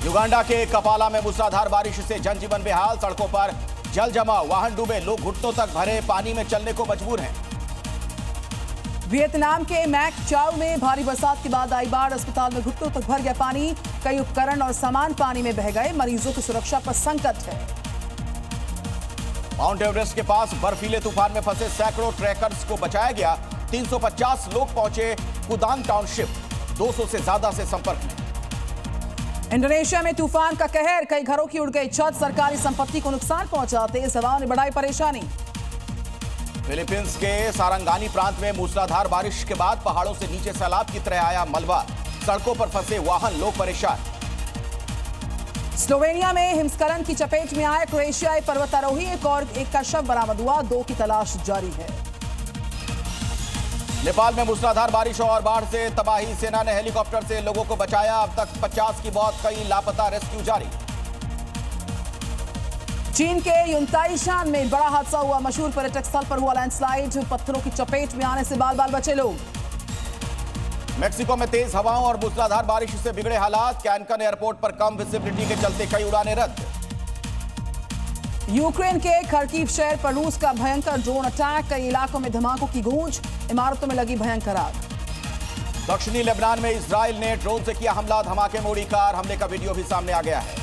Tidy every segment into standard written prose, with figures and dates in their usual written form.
Uganda के कपाला में मूसलाधार बारिश से जनजीवन बेहाल, सड़कों पर जल जमाव, वाहन डूबे, लोग घुटनों तक भरे पानी में चलने को मजबूर हैं। वियतनाम के मैक चाउ में भारी बरसात के बाद आई बाढ़, अस्पताल में घुटनों तक भर गया पानी, कई उपकरण और सामान पानी में बह गए, मरीजों की सुरक्षा पर संकट है। माउंट एवरेस्ट के पास बर्फीले तूफान में फंसे सैकड़ों ट्रैकर्स को बचाया गया, 350 लोग पहुंचे कुदांग टाउनशिप, 200 से ज्यादा से संपर्क में। इंडोनेशिया में तूफान का कहर, कई घरों की उड़ गई छत, सरकारी संपत्ति को नुकसान पहुंचा, तेज हवाओं ने बढ़ाई परेशानी। फिलीपींस के सारंगानी प्रांत में मूसलाधार बारिश के बाद पहाड़ों से नीचे सैलाब की तरह आया मलबा, सड़कों पर फंसे वाहन, लोग परेशान। स्लोवेनिया में हिमस्खलन की चपेट में आए क्रोएशियाई पर्वतारोही, एक का शव बरामद हुआ, 2 की तलाश जारी है। नेपाल में मूसलाधार बारिश और बाढ़ से तबाही, सेना ने हेलीकॉप्टर से लोगों को बचाया, अब तक 50 की मौत, कई लापता, रेस्क्यू जारी। चीन के युनताइशान में बड़ा हादसा हुआ, मशहूर पर्यटक स्थल पर हुआ लैंडस्लाइड, पत्थरों की चपेट में आने से बाल बाल बचे लोग। मेक्सिको में तेज हवाओं और मूसलाधार बारिश से बिगड़े हालात, कैनकन एयरपोर्ट पर कम विजिबिलिटी के चलते कई उड़ानें रद्द। यूक्रेन के खरकीव शहर पर रूस का भयंकर ड्रोन अटैक, कई इलाकों में धमाकों की गूंज, इमारतों में लगी भयंकर आग। दक्षिणी लेबनान में इजराइल ने ड्रोन से किया हमला, धमाके में उड़ी कार, हमले का वीडियो भी सामने आ गया है।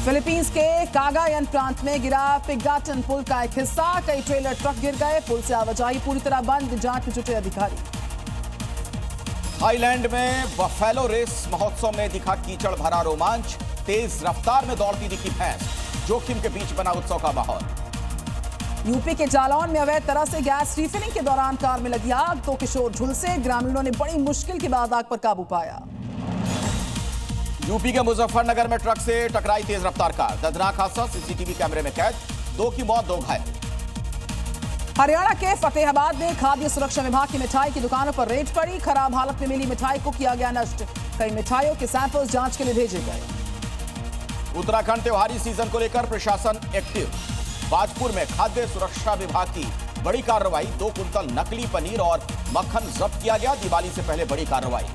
फिलीपींस के कागायन प्रांत में गिरा पिगाटन पुल का एक हिस्सा, कई ट्रेलर ट्रक गिर गए, पुल से आवाजाही पूरी तरह बंद, जांच में जुटे अधिकारी। थाईलैंड में बफेलो रेस महोत्सव में दिखा कीचड़ भरा रोमांच, तेज रफ्तार में दौड़ती दिखी भैंस, जोखिम के बीच बना उत्सव का माहौल। यूपी के जालौन में अवैध तरह से गैस रिफिलिंग के दौरान कार में लगी आग, 2 किशोर झुलसे, ग्रामीणों ने बड़ी मुश्किल के बाद आग पर काबू पाया। यूपी के मुजफ्फरनगर में ट्रक से टकराई तेज रफ्तार कार, दर्दनाक हादसा, सीसीटीवी कैमरे में कैद, 2 की मौत, 2 घायल। हरियाणा के फतेहाबाद में खाद्य सुरक्षा विभाग की मिठाई की दुकानों पर रेड पड़ी, खराब हालत में मिली मिठाई को किया गया नष्ट, कई मिठाइयों के सैंपल्स जांच के लिए भेजे गए। उत्तराखंड त्योहारी सीजन को लेकर प्रशासन एक्टिव, बाजपुर में खाद्य सुरक्षा विभाग की बड़ी कार्रवाई, 2 कुंतल नकली पनीर और मक्खन जब्त किया गया, दिवाली से पहले बड़ी कार्रवाई।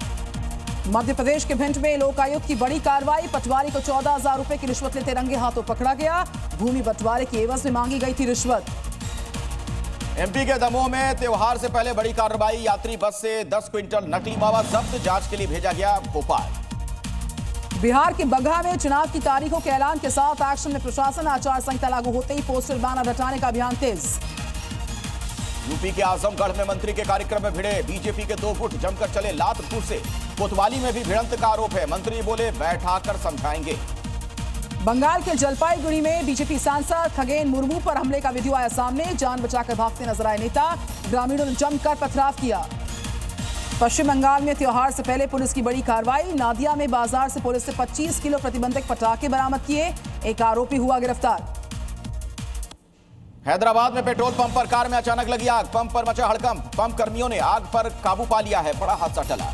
मध्य प्रदेश के भिंड में लोकायुक्त की बड़ी कार्रवाई, पटवारी को 14,000 रुपए की रिश्वत लेते रंगे हाथों पकड़ा गया, भूमि बंटवारे की एवज में मांगी गई थी रिश्वत। एमपी के दमोह में त्योहार से पहले बड़ी कार्रवाई, यात्री बस से 10 क्विंटल नकली मावा जब्त, जांच के लिए भेजा गया भोपाल। बिहार के बगहा में चुनाव की तारीखों के ऐलान के साथ एक्शन में प्रशासन, आचार संहिता लागू होते ही पोस्टर बैनर हटाने का अभियान तेज। यूपी के आजमगढ़ में मंत्री के कार्यक्रम में भिड़े बीजेपी के 2 गुट, जमकर चले लात से, कोतवाली में भी भिड़ंत का आरोप है, मंत्री बोले बैठाकर समझाएंगे। बंगाल के जलपाईगुड़ी में बीजेपी सांसद खगेन मुर्मू पर हमले का वीडियो आया सामने, जान बचाकर भागते नजर आए नेता, ग्रामीणों ने जमकर पथराव किया। पश्चिम बंगाल में त्योहार से पहले पुलिस की बड़ी कार्रवाई, नादिया में बाजार से पुलिस ने 25 किलो प्रतिबंधक पटाखे बरामद किए, एक आरोपी हुआ गिरफ्तार। हैदराबाद में पेट्रोल पंप पर कार में अचानक लगी आग, पंप पर मचा हड़कंप, पंप कर्मियों ने आग पर काबू पा लिया है, बड़ा हादसा टला।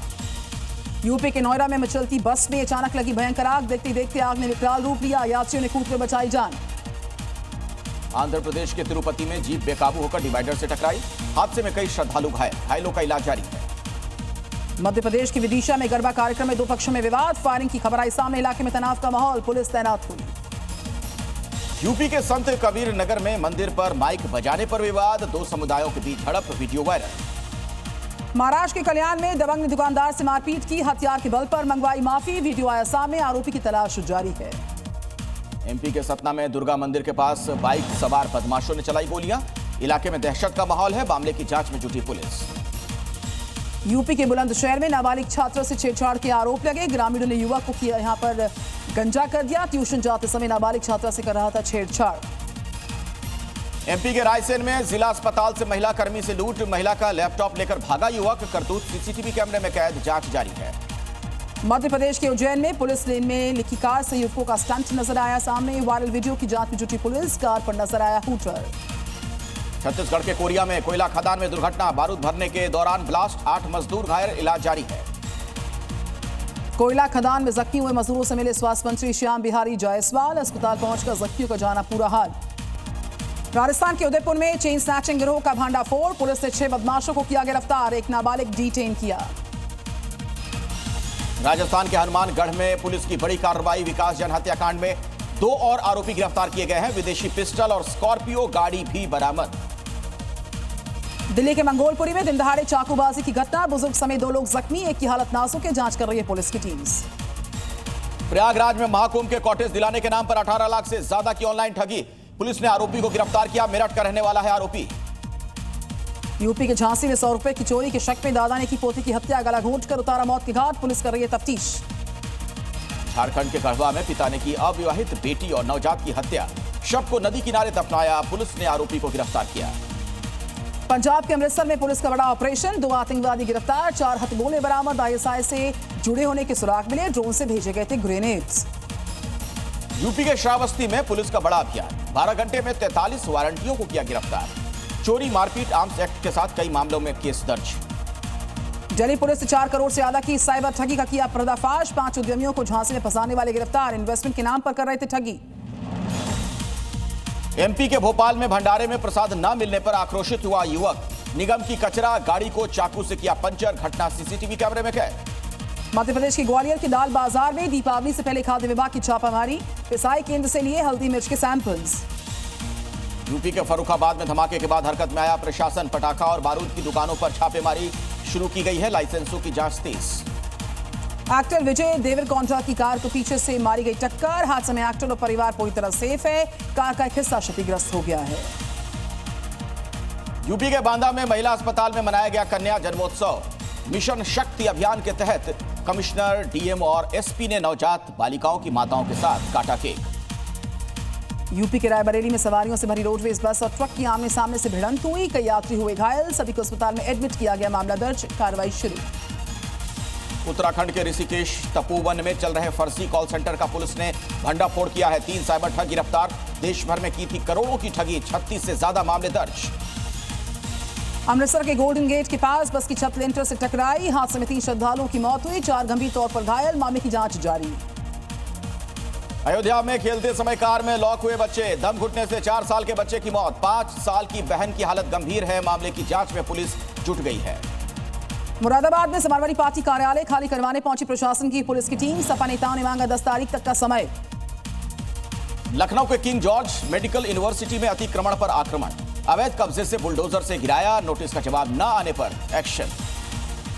यूपी के नोएडा में मचलती बस में अचानक लगी भयंकर आग, देखते देखते आग ने विकराल रूप लिया, यात्रियों ने कूदकर बचाई जान। आंध्र प्रदेश के तिरुपति में जीप बेकाबू होकर डिवाइडर से टकराई, हादसे में कई श्रद्धालु घायल, घायलों का इलाज जारी है। मध्य प्रदेश के विदिशा में गरबा कार्यक्रम में 2 पक्षों में विवाद, फायरिंग की खबर आई सामने, इलाके में तनाव का माहौल, पुलिस तैनात हुई। यूपी के संत कबीर नगर में मंदिर पर माइक बजाने पर विवाद, 2 समुदायों के बीच झड़प, वीडियो वायरल। महाराष्ट्र के कल्याण में दबंग ने दुकानदार से मारपीट की, हथियार के बल पर मंगवाई माफी, वीडियो आया सामने, आरोपी की तलाश जारी है। एमपी के सतना में दुर्गा मंदिर के पास बाइक सवार बदमाशों ने चलाई गोलियां, इलाके में दहशत का माहौल है, मामले की जांच में जुटी पुलिस। यूपी के बुलंदशहर में नाबालिग छात्रों से छेड़छाड़ के आरोप लगे, ग्रामीणों ने युवक को किया यहां पर गंजा कर दिया, ट्यूशन जाते समय नाबालिग छात्रा से कर रहा था छेड़छाड़। एमपी के रायसेन में जिला अस्पताल से महिला कर्मी से लूट, महिला का लैपटॉप लेकर भागा युवक, करतूत सीसीटीवी कैमरे में कैद, जांच जारी है। मध्य प्रदेश के उज्जैन में पुलिस लेन में लिखी कार से युवकों का स्टंट नजर आया सामने, वायरल वीडियो की जांच में जुटी पुलिस, कार पर नजर आया हूटर। छत्तीसगढ़ के कोरिया में कोयला खदान में दुर्घटना, बारूद भरने के दौरान ब्लास्ट, 8 मजदूर घायल, इलाज जारी है। कोयला खदान में जख्मी हुए मजदूरों से मिले स्वास्थ्य मंत्री श्याम बिहारी जायसवाल, अस्पताल पहुंचकर जख्मियों का जाना पूरा हाल। राजस्थान के उदयपुर में चेन स्नैचिंग गिरोह का भांडाफोड़, पुलिस ने 6 बदमाशों को किया गिरफ्तार, एक नाबालिग डिटेन किया। राजस्थान के हनुमानगढ़ में पुलिस की बड़ी कार्रवाई। विकास जन हत्याकांड में 2 और आरोपी गिरफ्तार किए गए हैं। विदेशी पिस्टल और स्कॉर्पियो गाड़ी भी बरामद। दिल्ली के मंगोलपुरी में दिन दहाड़े चाकूबाजी की घटना, बुजुर्ग समेत 2 लोग जख्मी, एक की हालत नाजुक है, जांच कर रही है पुलिस की टीम्स। प्रयागराज में महाकुंभ के कॉटेज दिलाने के नाम पर 18 लाख से ज्यादा की ऑनलाइन ठगी। पुलिस ने आरोपी को गिरफ्तार किया। मेरठ का रहने वाला है आरोपी। यूपी के झांसी में 100 रुपए की चोरी के शक में दादा ने की पोती की हत्या, गला घोंटकर उतारा मौत के घाट, पुलिस कर रही है तफ्तीश। झारखंड के गढ़वा में पिता ने की अविवाहित बेटी और नवजात की हत्या, शव को नदी किनारे दफनाया। पुलिस ने आरोपी को गिरफ्तार किया। पंजाब के अमृतसर में पुलिस का बड़ा ऑपरेशन, 2 आतंकवादी गिरफ्तार, 4 हथगोले बरामद, ISI से जुड़े होने के सुराग मिले, ड्रोन से भेजे गए थे ग्रेनेड्स। यूपी के श्रावस्ती में पुलिस का बड़ा अभियान, 12 घंटे में 43 वारंटियों को किया गिरफ्तार। चोरी, मारपीट, आर्म्स एक्ट के साथ कई मामलों में केस दर्ज। दिल्ली पुलिस ने 4 करोड़ से ज्यादा की साइबर ठगी का किया पर्दाफाश, 5 उद्यमियों को झांसी में फंसाने वाले गिरफ्तार, इन्वेस्टमेंट के नाम पर कर रहे थे ठगी। MP के भोपाल में भंडारे में प्रसाद न मिलने पर आक्रोशित हुआ युवक। निगम की कचरा गाड़ी को चाकू से किया पंचर, घटना CCTV कैमरे में कैद। मध्य प्रदेश के ग्वालियर के दाल बाजार में दीपावली से पहले खाद्य विभाग की छापामारी, पिसाई केंद्र से लिए हल्दी मिर्च के सैंपल्स। यूपी के फर्रुखाबाद में धमाके के बाद हरकत में आया प्रशासन, पटाखा और बारूद की दुकानों पर छापेमारी शुरू की गई है, लाइसेंसों की जांच तेज। एक्टर विजय देवरकोंडा की कार को पीछे से मारी गई टक्कर, हादसे में एक्टर और परिवार पूरी तरह सेफ है, कार का एक हिस्सा क्षतिग्रस्त हो गया है। यूपी के बांदा में महिला अस्पताल में मनाया गया कन्या जन्मोत्सव। मिशन शक्ति अभियान के तहत कमिश्नर, DM और SP ने नवजात बालिकाओं की माताओं के साथ काटा केक। यूपी के रायबरेली में सवारियों से भरी रोडवेज बस और ट्रक की आमने सामने से भिड़ंत हुई, कई यात्री हुए घायल, सभी को अस्पताल में एडमिट किया गया, मामला दर्ज, कार्रवाई शुरू। उत्तराखंड के ऋषिकेश तपोवन में चल रहे फर्जी कॉल सेंटर का पुलिस ने भंडाफोड़ किया है। 3 साइबर ठग गिरफ्तार। देश भर में की थी करोड़ों की ठगी, 36 से ज्यादा मामले दर्ज। अमृतसर के गोल्डन गेट के पास बस की छत लेंटर से टकराई, हादसे में 3 श्रद्धालुओं की मौत हुई, 4 गंभीर तौर पर घायल, मामले की जांच जारी। अयोध्या में खेलते समय कार में लॉक हुए बच्चे, दम घुटने से 4 साल के बच्चे की मौत, 5 साल की बहन की हालत गंभीर है, मामले की जांच में पुलिस जुट गई है। मुरादाबाद में समाजवादी पार्टी कार्यालय खाली करवाने पहुंची प्रशासन की पुलिस की टीम, सपा नेताओं ने मांगा 10 तारीख तक का समय। लखनऊ के किंग जॉर्ज मेडिकल यूनिवर्सिटी में अतिक्रमण पर आक्रमण, अवैध कब्जे से बुलडोजर से गिराया, नोटिस का जवाब न आने पर एक्शन।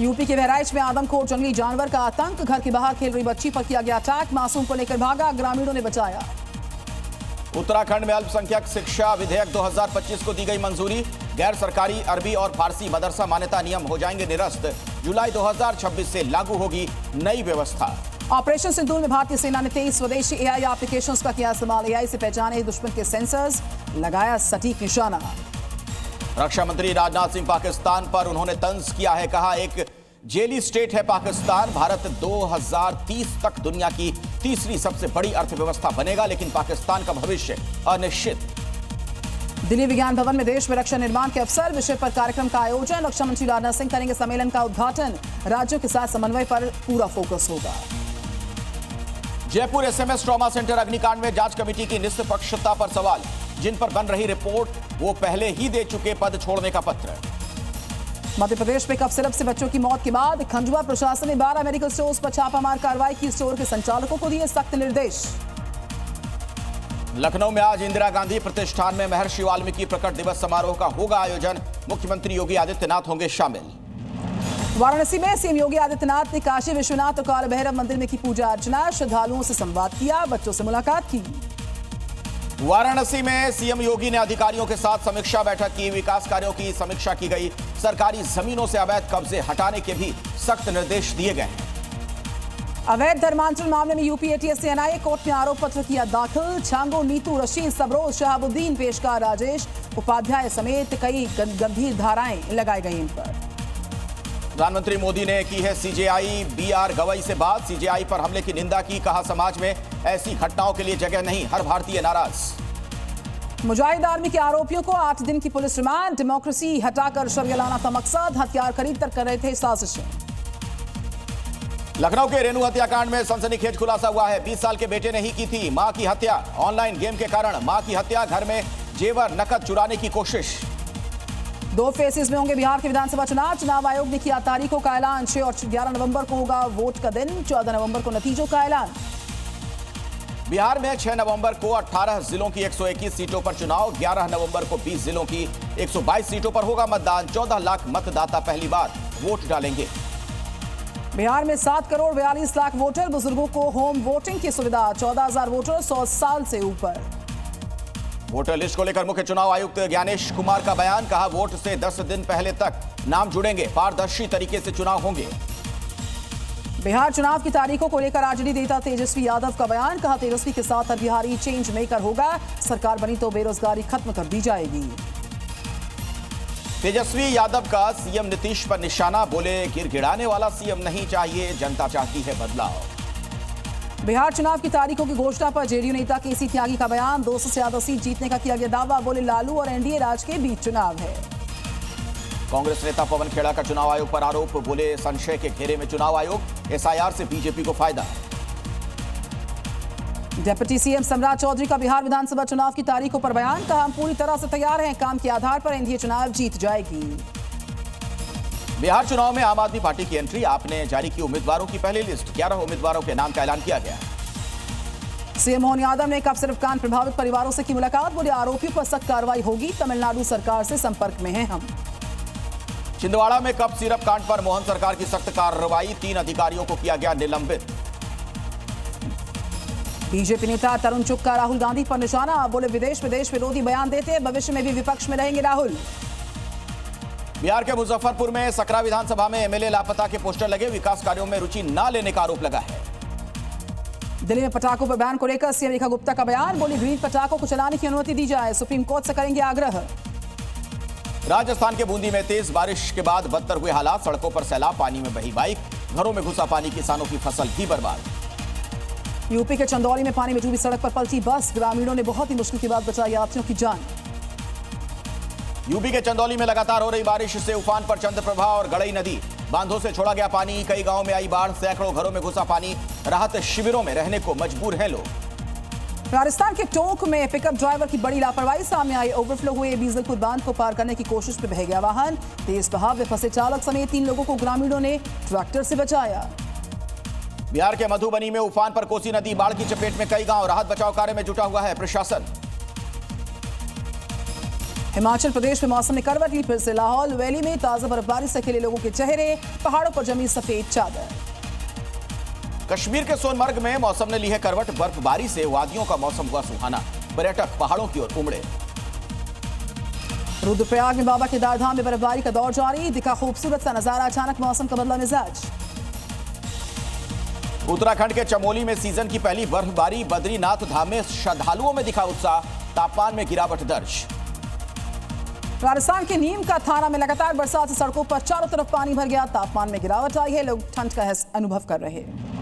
यूपी के बहराइच में आदमखोर जंगली जानवर का आतंक, घर के बाहर खेल रही बच्ची पर किया गया अटैक, मासूम को लेकर भागा, ग्रामीणों ने बचाया। उत्तराखंड में अल्पसंख्यक शिक्षा विधेयक 2025 को दी गई मंजूरी, गैर सरकारी अरबी और फारसी मदरसा मान्यता नियम हो जाएंगे निरस्त, जुलाई 2026 से लागू होगी नई व्यवस्था। ऑपरेशन सिंदूर में भारतीय सेना ने 23 स्वदेशी AI एप्लीकेशंस का किया इस्तेमाल, AI से पहचाने दुश्मन के सेंसर्स, लगाया सटीक निशाना। रक्षा मंत्री राजनाथ सिंह पाकिस्तान पर उन्होंने तंज किया है, कहा एक जेली स्टेट है पाकिस्तान, भारत 2030 तक दुनिया की तीसरी सबसे बड़ी अर्थव्यवस्था बनेगा, लेकिन पाकिस्तान का भविष्य अनिश्चित। दिल्ली विज्ञान भवन में देश में रक्षा निर्माण के अवसर विषय पर कार्यक्रम का आयोजन, रक्षा मंत्री राजनाथ सिंह करेंगे सम्मेलन का उद्घाटन, राज्यों के साथ समन्वय पर पूरा फोकस होगा। जयपुर SMS ट्रॉमा सेंटर अग्निकांड में जांच कमेटी की निष्पक्षता पर सवाल, जिन पर बन रही रिपोर्ट वो पहले ही दे चुके पद छोड़ने का पत्र। मध्य प्रदेश में कफ सिरप से बच्चों की मौत के बाद खंडवा प्रशासन ने 12 मेडिकल स्टोर्स पर छापामार कार्रवाई की, स्टोर के संचालकों को दिए सख्त निर्देश। लखनऊ में आज इंदिरा गांधी प्रतिष्ठान में महर्षि वाल्मीकि प्रकट दिवस समारोह का होगा आयोजन, मुख्यमंत्री योगी आदित्यनाथ होंगे शामिल। वाराणसी में सीएम योगी आदित्यनाथ ने काशी विश्वनाथ और काल भैरव मंदिर में की पूजा अर्चना, श्रद्धालुओं से संवाद किया, बच्चों से मुलाकात की। वाराणसी में सीएम योगी ने अधिकारियों के साथ समीक्षा बैठक की, विकास कार्यों की समीक्षा की गई, सरकारी जमीनों से अवैध कब्जे हटाने के भी सख्त निर्देश दिए गए हैं। अवैध धर्मांतरण मामले में यूपी ATS से NIA कोर्ट में आरोप पत्र किया दाखिल, छांगो, नीतू, रशीद, सबरोज, शहाबुद्दीन, पेशकार, राजेश उपाध्याय समेत कई गंभीर धाराएं लगाई गई इन पर। प्रधानमंत्री मोदी ने की है CJI BR गवई से बात, CJI पर हमले की निंदा की, कहा समाज में ऐसी घटनाओं के लिए जगह नहीं, हर भारतीय नाराज। मुजाहिद आर्मी के आरोपियों को 8 दिन की पुलिस रिमांड, डेमोक्रेसी हटाकर शरिया लाना था मकसद, हथियार खरीद कर रहे थे साजिशें। लखनऊ के रेणु हत्याकांड में सनसनीखेज खुलासा हुआ है, 20 साल के बेटे ने ही की थी मां की हत्या, ऑनलाइन गेम के कारण मां की हत्या, घर में जेवर नकद चुराने की कोशिश। 2 फेसेस में होंगे बिहार के विधानसभा चुनाव। चुनाव आयोग ने किया तारीखों का ऐलान। 6 और 11 नवंबर को होगा वोट का दिन। 14 नवंबर को नतीजों का ऐलान। बिहार में 6 नवंबर को 18 जिलों की 121 सीटों पर चुनाव। 11 नवंबर को 20 जिलों की 122 सीटों पर होगा मतदान। 14 लाख मतदाता पहली बार वोट डालेंगे। बिहार में 7 करोड़ 42 लाख वोटर। बुजुर्गों को होम वोटिंग की सुविधा। 14,000 वोटर 100 साल से ऊपर। वोटर लिस्ट को लेकर मुख्य चुनाव आयुक्त ज्ञानेश कुमार का बयान। कहा, वोट से 10 दिन पहले तक नाम जुड़ेंगे। पारदर्शी तरीके से चुनाव होंगे। बिहार चुनाव की तारीखों को लेकर आरजेडी नेता तेजस्वी यादव का बयान। कहा, तेजस्वी के साथ हर बिहारी चेंज मेकर होगा। सरकार बनी तो बेरोजगारी खत्म कर दी जाएगी। तेजस्वी यादव का सीएम नीतीश पर निशाना। बोले, गिड़गिड़ाने वाला सीएम नहीं चाहिए, जनता चाहती है बदलाव। बिहार चुनाव की तारीखों की घोषणा पर जेडीयू नेता केसी त्यागी का बयान। 200 से ज्यादा सीट जीतने का किया गया दावा। बोले, लालू और एनडीए राज के बीच चुनाव है। कांग्रेस नेता पवन खेड़ा का चुनाव आयोग पर आरोप। बोले, संशय के घेरे में चुनाव आयोग। एसआईआर से बीजेपी को फायदा। डिप्टी सीएम सम्राट चौधरी का बिहार विधानसभा चुनाव की तारीखों पर बयान। कहा, हम पूरी तरह से तैयार हैं। काम के आधार पर एनडीए चुनाव जीत जाएगी। बिहार चुनाव में आम आदमी पार्टी की एंट्री। आपने जारी की उम्मीदवारों की पहली लिस्ट। 11 उम्मीदवारों के नाम का ऐलान किया गया। सीएम मोहन यादव ने कब सिर्फ कांड प्रभावित परिवारों से की मुलाकात। बोले, आरोपियों पर सख्त कार्रवाई होगी। तमिलनाडु सरकार से संपर्क में हैं हम। छिंदवाड़ा में कप सिरप कांड पर मोहन सरकार की सख्त कार्रवाई। 3 अधिकारियों को किया गया निलंबित। बीजेपी नेता तरुण चुग का राहुल गांधी पर निशाना। बोले, विदेश विरोधी बयान देते हैं। भविष्य में भी विपक्ष में रहेंगे राहुल। बिहार के मुजफ्फरपुर में सकरा विधानसभा में एमएलए लापता के पोस्टर लगे। विकास कार्यों में रुचि न लेने का आरोप लगा है। दिल्ली में पटाखों पर बैन को लेकर सीएम रेखा गुप्ता का बयान। बोली, ग्रीन पटाखों को चलाने की अनुमति दी जाए। सुप्रीम कोर्ट से करेंगे आग्रह। राजस्थान के बूंदी में तेज बारिश के बाद बदतर हुए हालात। सड़कों पर सैलाब, पानी में बही बाइक, घरों में घुसा पानी। किसानों की फसल भी बर्बाद। यूपी के चंदौली में पानी में डूबी सड़क पर पलटी बस। ग्रामीणों ने बहुत ही मुश्किल के बाद बचाई यात्रियों की जान। यूपी के चंदौली में लगातार हो रही बारिश से उफान पर चंद्रप्रभा और गड़ई नदी। बांधों से छोड़ा गया पानी। कई गांवों में आई बाढ़। सैकड़ों घरों में घुसा पानी। राहत शिविरों में रहने को मजबूर हैं लोग। राजस्थान के टोंक में पिकअप ड्राइवर की बड़ी लापरवाही सामने आई। ओवरफ्लो हुए बीजलपुर बांध को पार करने की कोशिश में बह गया वाहन। तेज बहाव में फंसे चालक समेत 3 लोगों को ग्रामीणों ने ट्रैक्टर से बचाया। बिहार के मधुबनी में उफान पर कोसी नदी। बाढ़ की चपेट में कई गांव। राहत बचाव कार्य में जुटा हुआ है प्रशासन। हिमाचल प्रदेश में मौसम ने करवट ली। फिर से लाहौल वैली में ताजा बर्फबारी से खिले लोगों के चेहरे। पहाड़ों पर जमी सफेद चादर। कश्मीर के सोनमर्ग में मौसम ने ली है करवट। बर्फबारी से वादियों का मौसम हुआ सुहाना। पर्यटक पहाड़ों की ओर उमड़े। रुद्रप्रयाग में बाबा केदार धाम में बर्फबारी का दौर जारी। दिखा खूबसूरत सा नजारा। अचानक मौसम का बदला मिजाज। उत्तराखंड के चमोली में सीजन की पहली बर्फबारी। बद्रीनाथ धाम में श्रद्धालुओं में दिखा उत्साह। तापमान में गिरावट दर्ज। राजस्थान के नीम का थाना में लगातार बरसात से सड़कों पर चारों तरफ पानी भर गया। तापमान में गिरावट आई है। लोग ठंड का अनुभव कर रहे हैं।